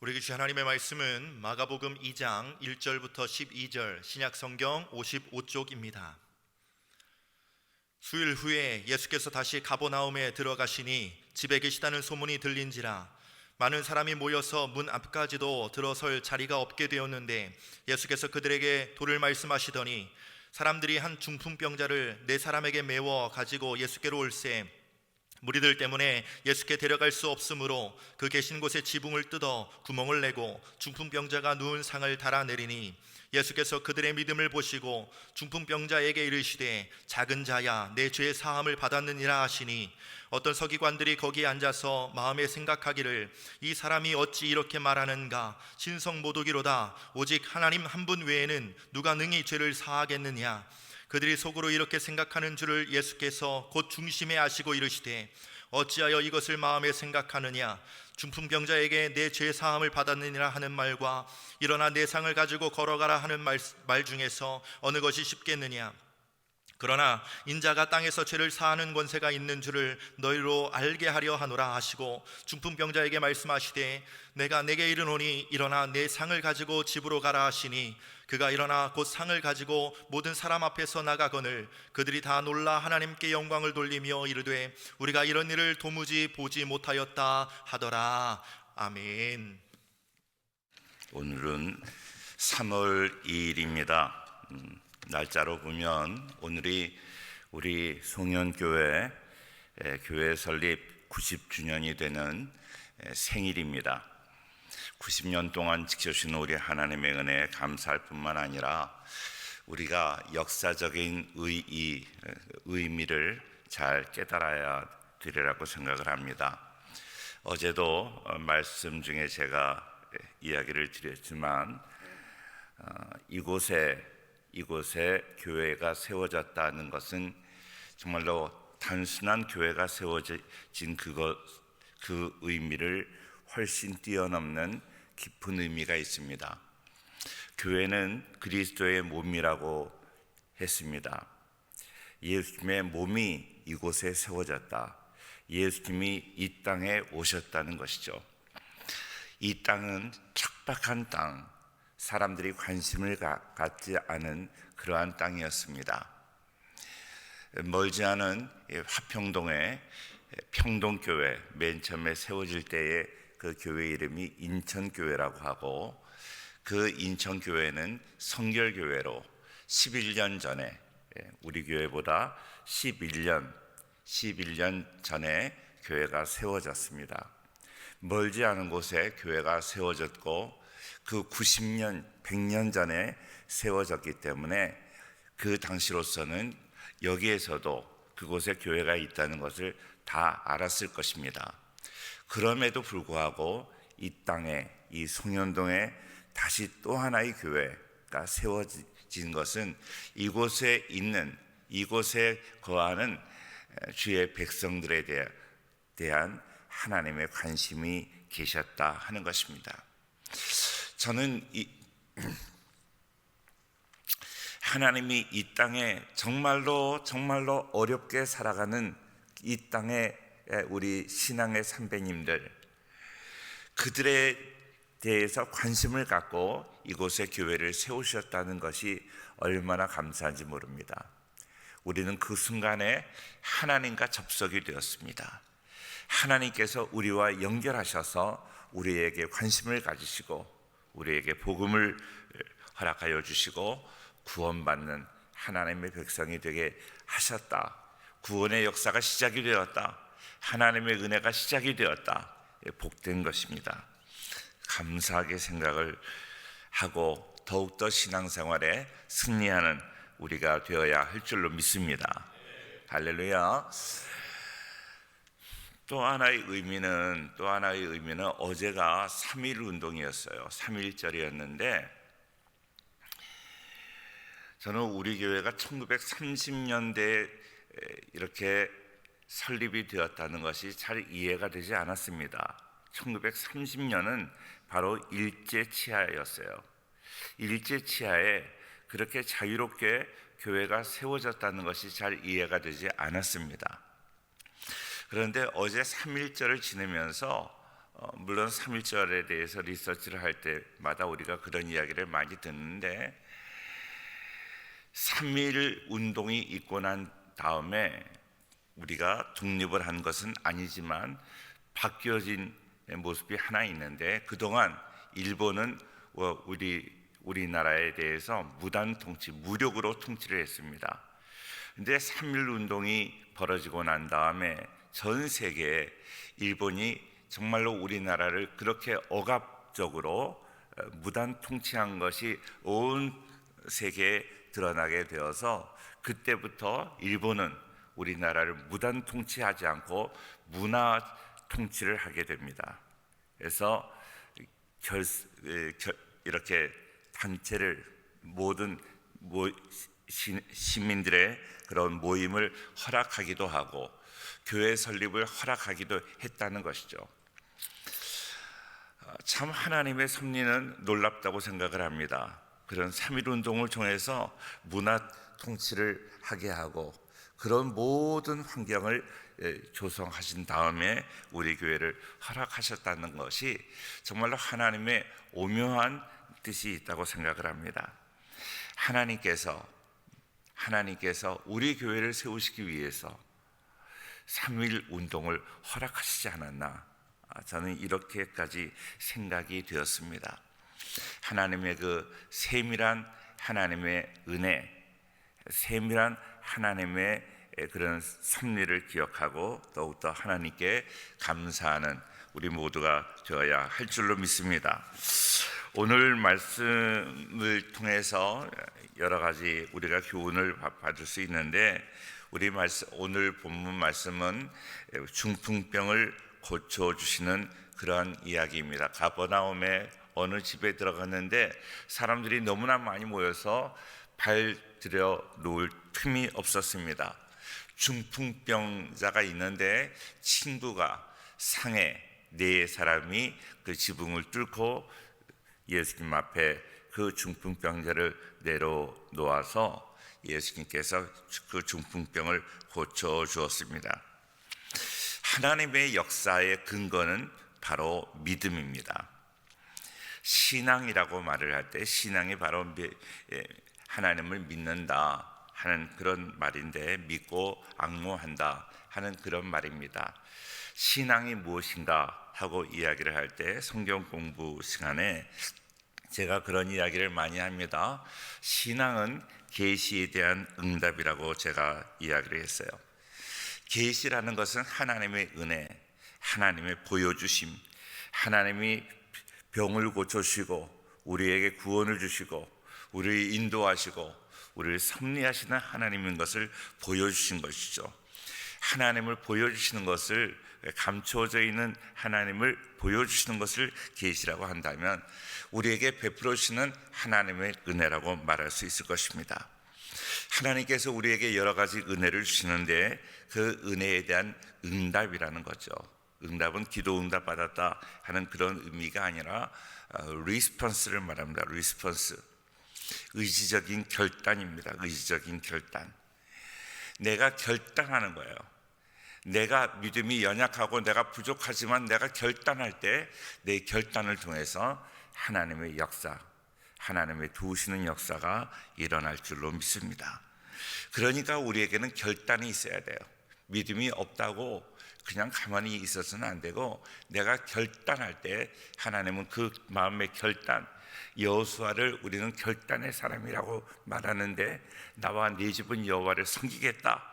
우리 주신 하나님의 말씀은 마가복음 2장 1절부터 12절, 신약성경 55쪽입니다. 수일 후에 예수께서 다시 가버나움에 들어가시니 집에 계시다는 소문이 들린지라 많은 사람이 모여서 문 앞까지도 들어설 자리가 없게 되었는데, 예수께서 그들에게 도를 말씀하시더니 사람들이 한 중풍병자를 네 사람에게 메워 가지고 예수께로 올세 무리들 때문에 예수께 데려갈 수 없으므로 그 계신 곳에 지붕을 뜯어 구멍을 내고 중풍병자가 누운 상을 달아내리니, 예수께서 그들의 믿음을 보시고 중풍병자에게 이르시되 작은 자야, 내 죄의 사함을 받았느니라 하시니, 어떤 서기관들이 거기에 앉아서 마음에 생각하기를 이 사람이 어찌 이렇게 말하는가, 신성 모독이로다. 오직 하나님 한 분 외에는 누가 능히 죄를 사하겠느냐. 그들이 속으로 이렇게 생각하는 줄을 예수께서 곧 중심에 아시고 이르시되 어찌하여 이것을 마음에 생각하느냐. 중풍병자에게 내 죄 사함을 받았느니라 하는 말과 일어나 내 상을 가지고 걸어가라 하는 말 중에서 어느 것이 쉽겠느냐. 그러나 인자가 땅에서 죄를 사하는 권세가 있는 줄을 너희로 알게 하려 하노라 하시고, 중풍병자에게 말씀하시되 내가 내게 이르노니 일어나 내 상을 가지고 집으로 가라 하시니, 그가 일어나 곧 상을 가지고 모든 사람 앞에서 나가거늘 그들이 다 놀라 하나님께 영광을 돌리며 이르되 우리가 이런 일을 도무지 보지 못하였다 하더라. 아멘. 오늘은 3월 2일입니다. 날짜로 보면 오늘이 우리 송년교회 교회 설립 90주년이 되는 생일입니다. 90년 동안 지켜주신 우리 하나님의 은혜에 감사할 뿐만 아니라 우리가 역사적인 의미를 잘 깨달아야 되리라고 생각을 합니다. 어제도 말씀 중에 제가 이야기를 드렸지만 이곳에 교회가 세워졌다는 것은 정말로 단순한 교회가 세워진 그 의미를 훨씬 뛰어넘는 깊은 의미가 있습니다. 교회는 그리스도의 몸이라고 했습니다. 예수님의 몸이 이곳에 세워졌다. 예수님이 이 땅에 오셨다는 것이죠. 이 땅은 척박한 땅, 사람들이 관심을 갖지 않은 그러한 땅이었습니다. 멀지 않은 화평동의 평동교회, 맨 처음에 세워질 때에 그 교회 이름이 인천교회라고 하고, 그 인천교회는 성결교회로 11년 전에, 우리 교회보다 11년 전에 교회가 세워졌습니다. 멀지 않은 곳에 교회가 세워졌고 그 90년, 100년 전에 세워졌기 때문에 그 당시로서는 여기에서도 그곳에 교회가 있다는 것을 다 알았을 것입니다. 그럼에도 불구하고 이 땅에, 이 송년동에 다시 또 하나의 교회가 세워진 것은 이곳에 거하는 주의 백성들에 대한 하나님의 관심이 계셨다 하는 것입니다. 저는 하나님이 이 땅에 정말로 어렵게 살아가는 이 땅에 우리 신앙의 선배님들, 그들에 대해서 관심을 갖고 이곳에 교회를 세우셨다는 것이 얼마나 감사한지 모릅니다. 우리는 그 순간에 하나님과 접속이 되었습니다. 하나님께서 우리와 연결하셔서 우리에게 관심을 가지시고 우리에게 복음을 허락하여 주시고 구원받는 하나님의 백성이 되게 하셨다. 구원의 역사가 시작이 되었다. 하나님의 은혜가 시작이 되었다. 복된 것입니다. 감사하게 생각을 하고 더욱더 신앙생활에 승리하는 우리가 되어야 할 줄로 믿습니다. 할렐루야. 또 하나의 의미는 어제가 3.1 운동이었어요. 3.1절이었는데 저는 우리 교회가 1930년대에 이렇게 설립이 되었다는 것이 잘 이해가 되지 않았습니다. 1930년은 바로 일제치하였어요. 일제치하에 그렇게 자유롭게 교회가 세워졌다는 것이 잘 이해가 되지 않았습니다. 그런데 어제 3.1절을 지내면서 물론 3.1절에 대해서 리서치를 할 때마다 우리가 그런 이야기를 많이 듣는데 3.1 운동이 있고 난 다음에 우리가 독립을 한 것은 아니지만 바뀌어진 모습이 하나 있는데, 그동안 일본은 우리나라에 대해서 무단 통치, 무력으로 통치를 했습니다. 근데 3.1 운동이 벌어지고 난 다음에 전 세계에 일본이 정말로 우리나라를 그렇게 억압적으로 무단 통치한 것이 온 세계에 드러나게 되어서 그때부터 일본은 우리나라를 무단 통치하지 않고 문화 통치를 하게 됩니다. 그래서 이렇게 단체를 모든 시민들의 그런 모임을 허락하기도 하고 교회 설립을 허락하기도 했다는 것이죠. 참 하나님의 섭리는 놀랍다고 생각을 합니다. 그런 3.1 운동을 통해서 문화 통치를 하게 하고 그런 모든 환경을 조성하신 다음에 우리 교회를 허락하셨다는 것이 정말로 하나님의 오묘한 뜻이 있다고 생각을 합니다. 하나님께서 우리 교회를 세우시기 위해서 3.1 운동을 허락하시지 않았나, 저는 이렇게까지 생각이 되었습니다. 하나님의 그 세밀한 하나님의 은혜, 세밀한 하나님의 그런 섭리를 기억하고 더욱더 하나님께 감사하는 우리 모두가 되어야 할 줄로 믿습니다. 오늘 말씀을 통해서 여러 가지 우리가 교훈을 받을 수 있는데, 오늘 본문 말씀은 중풍병을 고쳐주시는 그러한 이야기입니다. 가버나움에 어느 집에 들어갔는데 사람들이 너무나 많이 모여서 발 들여 놓을 틈이 없었습니다. 중풍병자가 있는데 친구가 상해 네 사람이 그 지붕을 뚫고 예수님 앞에 그 중풍병자를 내려놓아서 예수님께서 그 중풍병을 고쳐 주었습니다. 하나님의 역사의 근거는 바로 믿음입니다. 신앙이라고 말을 할 때 신앙이 바로 하나님을 믿는다 하는 그런 말인데, 믿고 앙모한다 하는 그런 말입니다. 신앙이 무엇인가 하고 이야기를 할 때 성경 공부 시간에 제가 그런 이야기를 많이 합니다. 신앙은 계시에 대한 응답이라고 제가 이야기를 했어요. 계시라는 것은 하나님의 은혜, 하나님의 보여주심, 하나님이 병을 고쳐주시고 우리에게 구원을 주시고 우리를 인도하시고 우리를 섭리하시는 하나님인 것을 보여주신 것이죠. 하나님을 보여주시는 것을, 감춰져 있는 하나님을 보여주시는 것을 계시라고 한다면 우리에게 베풀어 주시는 하나님의 은혜라고 말할 수 있을 것입니다. 하나님께서 우리에게 여러 가지 은혜를 주시는데 그 은혜에 대한 응답이라는 거죠. 응답은 기도 응답 받았다 하는 그런 의미가 아니라 리스폰스를 말합니다. 리스폰스, 의지적인 결단입니다. 의지적인 결단. 내가 결단하는 거예요. 내가 믿음이 연약하고 내가 부족하지만 내가 결단할 때 내 결단을 통해서 하나님의 역사, 하나님의 도우시는 역사가 일어날 줄로 믿습니다. 그러니까 우리에게는 결단이 있어야 돼요. 믿음이 없다고 그냥 가만히 있어서는 안 되고, 내가 결단할 때 하나님은 그 마음의 결단, 여호수아를 우리는 결단의 사람이라고 말하는데, 나와 네 집은 여호와를 섬기겠다.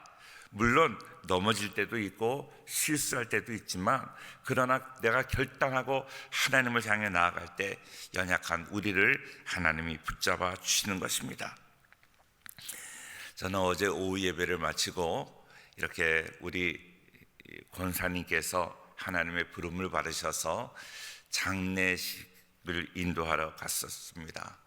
물론 넘어질 때도 있고 실수할 때도 있지만, 그러나 내가 결단하고 하나님을 향해 나아갈 때 연약한 우리를 하나님이 붙잡아 주시는 것입니다. 저는 어제 오후 예배를 마치고 이렇게 우리 권사님께서 하나님의 부름을 받으셔서 장례식을 인도하러 갔었습니다.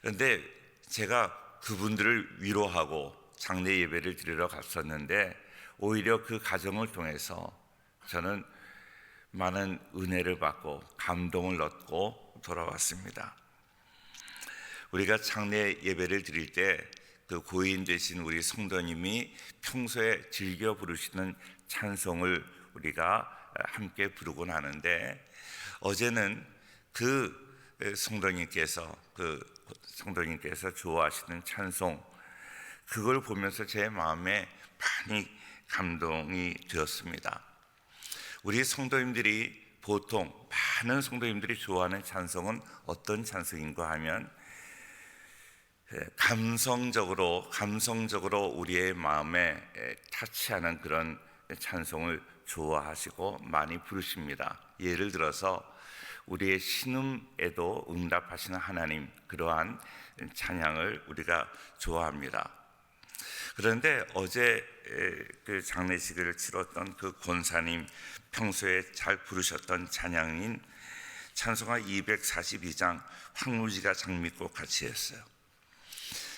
그런데 제가 그분들을 위로하고 장례 예배를 드리러 갔었는데, 오히려 그 과정을 통해서 저는 많은 은혜를 받고 감동을 얻고 돌아왔습니다. 우리가 장례 예배를 드릴 때 그 고인 되신 우리 성도님이 평소에 즐겨 부르시는 찬송을 우리가 함께 부르곤 하는데, 어제는 성도님께서 좋아하시는 찬송, 그걸 보면서 제 마음에 많이 감동이 되었습니다. 우리 성도님들이 보통 많은 성도님들이 좋아하는 찬송은 어떤 찬송인가 하면 감성적으로 우리의 마음에 타치하는 그런 찬송을 좋아하시고 많이 부르십니다. 예를 들어서 우리의 신음에도 응답하시는 하나님, 그러한 찬양을 우리가 좋아합니다. 그런데 어제 그 장례식을 치렀던 그 권사님 평소에 잘 부르셨던 찬양인 찬송가 242장 황무지가 장미꽃 같이였어요.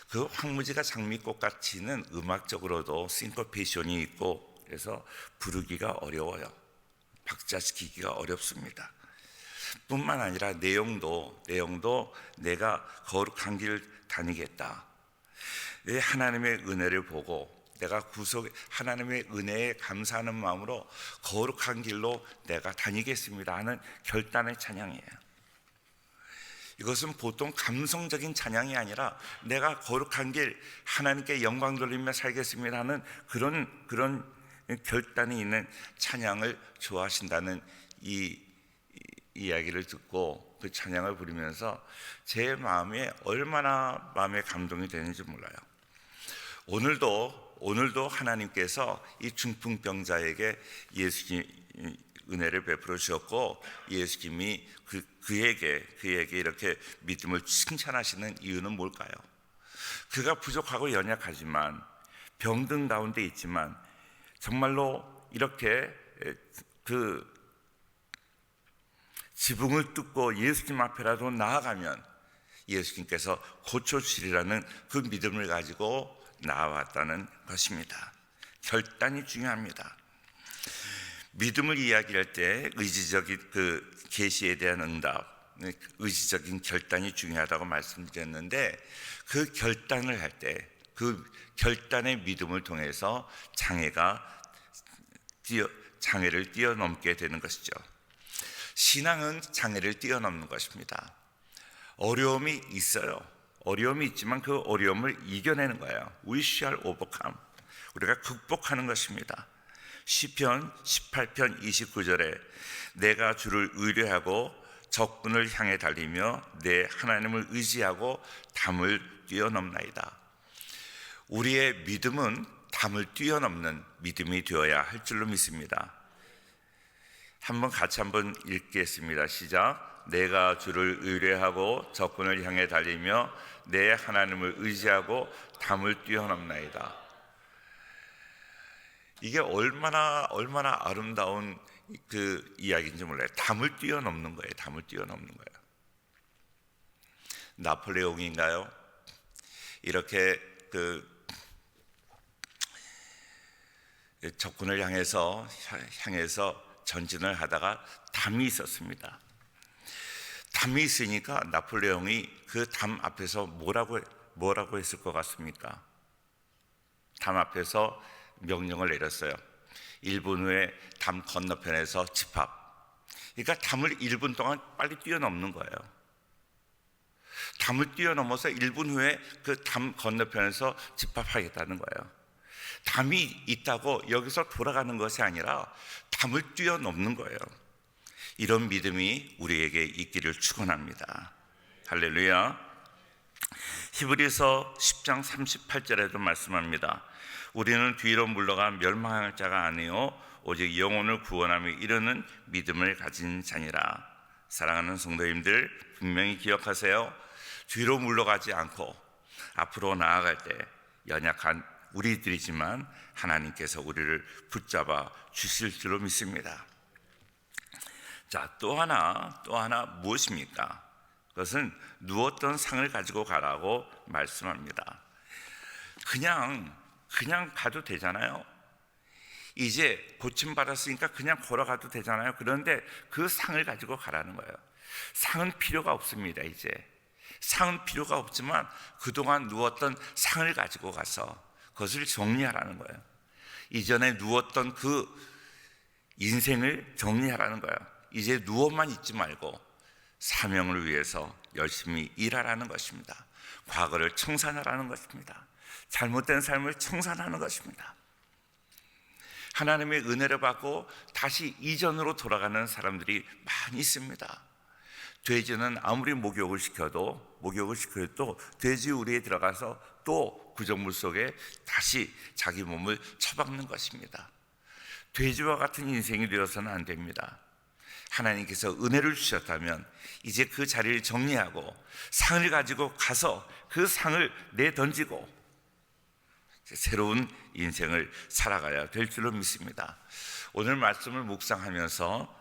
그 황무지가 장미꽃 같이는 음악적으로도 싱코페이션이 있고 그래서 부르기가 어려워요. 박자시키기가 어렵습니다. 뿐만 아니라 내용도 내가 거룩한 길을 다니겠다, 내 하나님의 은혜를 보고 내가 하나님의 은혜에 감사하는 마음으로 거룩한 길로 내가 다니겠습니다 하는 결단의 찬양이에요. 이것은 보통 감성적인 찬양이 아니라 내가 거룩한 길, 하나님께 영광 돌리며 살겠습니다 하는 그런 결단이 있는 찬양을 좋아하신다는 이 이야기를 듣고 그 찬양을 부르면서 제 마음에 얼마나 마음에 감동이 되는지 몰라요. 오늘도 하나님께서 이 중풍병자에게 예수님 은혜를 베풀어 주셨고, 예수님이 그에게 이렇게 믿음을 칭찬하시는 이유는 뭘까요? 그가 부족하고 연약하지만, 병든 가운데 있지만 정말로 이렇게 그 지붕을 뚫고 예수님 앞에라도 나아가면 예수님께서 고쳐주시리라는 그 믿음을 가지고 나아왔다는 것입니다. 결단이 중요합니다. 믿음을 이야기할 때 의지적인 그 계시에 대한 응답, 의지적인 결단이 중요하다고 말씀드렸는데, 그 결단을 할 때 그 결단의 믿음을 통해서 장애를 뛰어넘게 되는 것이죠. 신앙은 장애를 뛰어넘는 것입니다. 어려움이 있어요. 어려움이 있지만 그 어려움을 이겨내는 거예요. We shall overcome. 우리가 극복하는 것입니다. 시편 18편 29절에 내가 주를 의뢰하고 적군을 향해 달리며 내 하나님을 의지하고 담을 뛰어넘나이다. 우리의 믿음은 담을 뛰어넘는 믿음이 되어야 할 줄로 믿습니다. 같이 한번 읽겠습니다. 시작. 내가 주를 의뢰하고 적군을 향해 달리며 내 하나님을 의지하고 담을 뛰어넘나이다. 이게 얼마나 아름다운 그 이야기인지 몰라요. 담을 뛰어넘는 거예요. 담을 뛰어넘는 거예요. 나폴레옹인가요? 이렇게 그 적군을 향해서 전진을 하다가 담이 있었습니다. 담이 있으니까 나폴레옹이 그 담 앞에서 뭐라고 했을 것 같습니까? 담 앞에서 명령을 내렸어요. 1분 후에 담 건너편에서 집합. 그러니까 담을 1분 동안 빨리 뛰어넘는 거예요. 담을 뛰어넘어서 1분 후에 그 담 건너편에서 집합하겠다는 거예요. 담이 있다고 여기서 돌아가는 것이 아니라 담을 뛰어넘는 거예요. 이런 믿음이 우리에게 있기를 축원합니다. 할렐루야. 히브리서 10장 38절에도 말씀합니다. 우리는 뒤로 물러가 멸망할 자가 아니요 오직 영혼을 구원하며 이르는 믿음을 가진 자니라. 사랑하는 성도님들, 분명히 기억하세요. 뒤로 물러가지 않고 앞으로 나아갈 때 연약한 우리들이지만 하나님께서 우리를 붙잡아 주실 줄로 믿습니다. 자, 또 하나 무엇입니까? 그것은 누웠던 상을 가지고 가라고 말씀합니다. 그냥 가도 되잖아요. 이제 고침받았으니까 그냥 걸어가도 되잖아요. 그런데 그 상을 가지고 가라는 거예요. 상은 필요가 없습니다. 이제 상은 필요가 없지만 그동안 누웠던 상을 가지고 가서 그것을 정리하라는 거예요. 이전에 누웠던 그 인생을 정리하라는 거예요. 이제 누워만 있지 말고 사명을 위해서 열심히 일하라는 것입니다. 과거를 청산하라는 것입니다. 잘못된 삶을 청산하는 것입니다. 하나님의 은혜를 받고 다시 이전으로 돌아가는 사람들이 많이 있습니다. 돼지는 아무리 목욕을 시켜도 돼지 우리에 들어가서 또 구정물 속에 다시 자기 몸을 처박는 것입니다. 돼지와 같은 인생이 되어서는 안 됩니다. 하나님께서 은혜를 주셨다면 이제 그 자리를 정리하고 상을 가지고 가서 그 상을 내던지고 새로운 인생을 살아가야 될 줄로 믿습니다. 오늘 말씀을 묵상하면서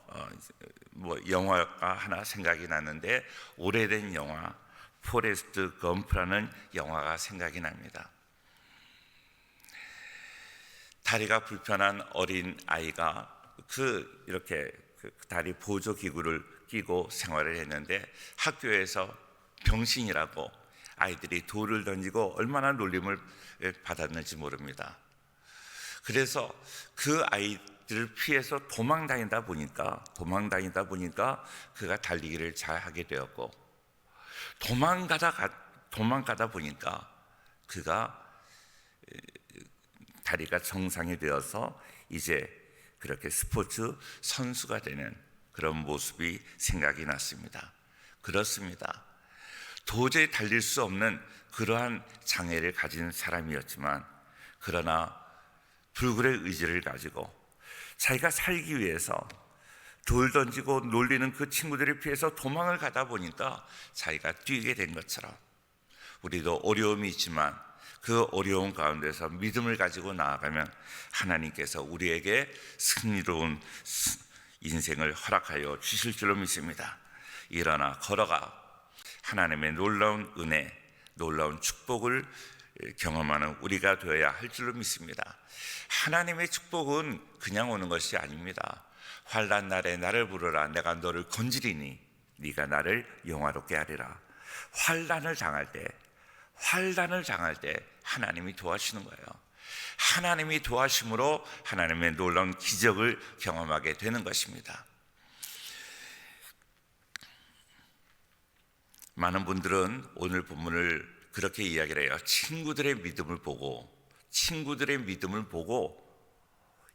영화가 하나 생각이 나는데, 오래된 영화 포레스트 검프라는 영화가 생각이 납니다. 다리가 불편한 어린 아이가 이렇게 다리 보조 기구를 끼고 생활을 했는데, 학교에서 병신이라고 아이들이 돌을 던지고 얼마나 놀림을 받았는지 모릅니다. 그래서 그 아이들을 피해서 도망다니다 보니까 그가 달리기를 잘 하게 되었고, 도망가다 보니까 그가 다리가 정상이 되어서 이제 그렇게 스포츠 선수가 되는 그런 모습이 생각이 났습니다. 그렇습니다. 도저히 달릴 수 없는 그러한 장애를 가진 사람이었지만, 그러나 불굴의 의지를 가지고 자기가 살기 위해서 돌 던지고 놀리는 그 친구들을 피해서 도망을 가다 보니까 자기가 뛰게 된 것처럼, 우리도 어려움이 있지만 그 어려움 가운데서 믿음을 가지고 나아가면 하나님께서 우리에게 승리로운 인생을 허락하여 주실 줄로 믿습니다. 일어나 걸어가 하나님의 놀라운 은혜, 놀라운 축복을 경험하는 우리가 되어야 할 줄로 믿습니다. 하나님의 축복은 그냥 오는 것이 아닙니다. 환난 날에 나를 부르라, 내가 너를 건지리니 네가 나를 영화롭게 하리라. 환난을 당할 때 하나님이 도와주시는 거예요. 하나님이 도와심으로 하나님의 놀라운 기적을 경험하게 되는 것입니다. 많은 분들은 오늘 본문을 그렇게 이야기를 해요. 친구들의 믿음을 보고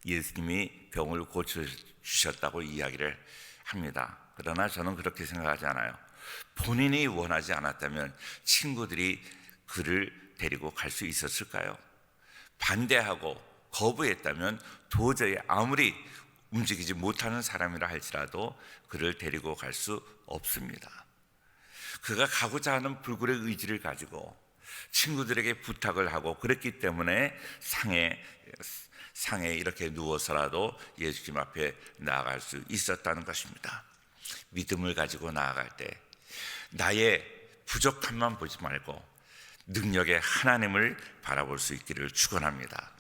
예수님이 병을 고쳐주셨다고 이야기를 합니다. 그러나 저는 그렇게 생각하지 않아요. 본인이 원하지 않았다면 친구들이 그를 데리고 갈 수 있었을까요? 반대하고 거부했다면 도저히 아무리 움직이지 못하는 사람이라 할지라도 그를 데리고 갈 수 없습니다. 그가 가고자 하는 불굴의 의지를 가지고 친구들에게 부탁을 하고 그랬기 때문에 상에 이렇게 누워서라도 예수님 앞에 나아갈 수 있었다는 것입니다. 믿음을 가지고 나아갈 때 나의 부족함만 보지 말고 능력의 하나님을 바라볼 수 있기를 축원합니다.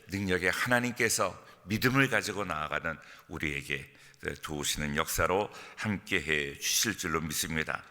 능력의 하나님께서 믿음을 가지고 나아가는 우리에게 도우시는 역사로 함께해 주실 줄로 믿습니다.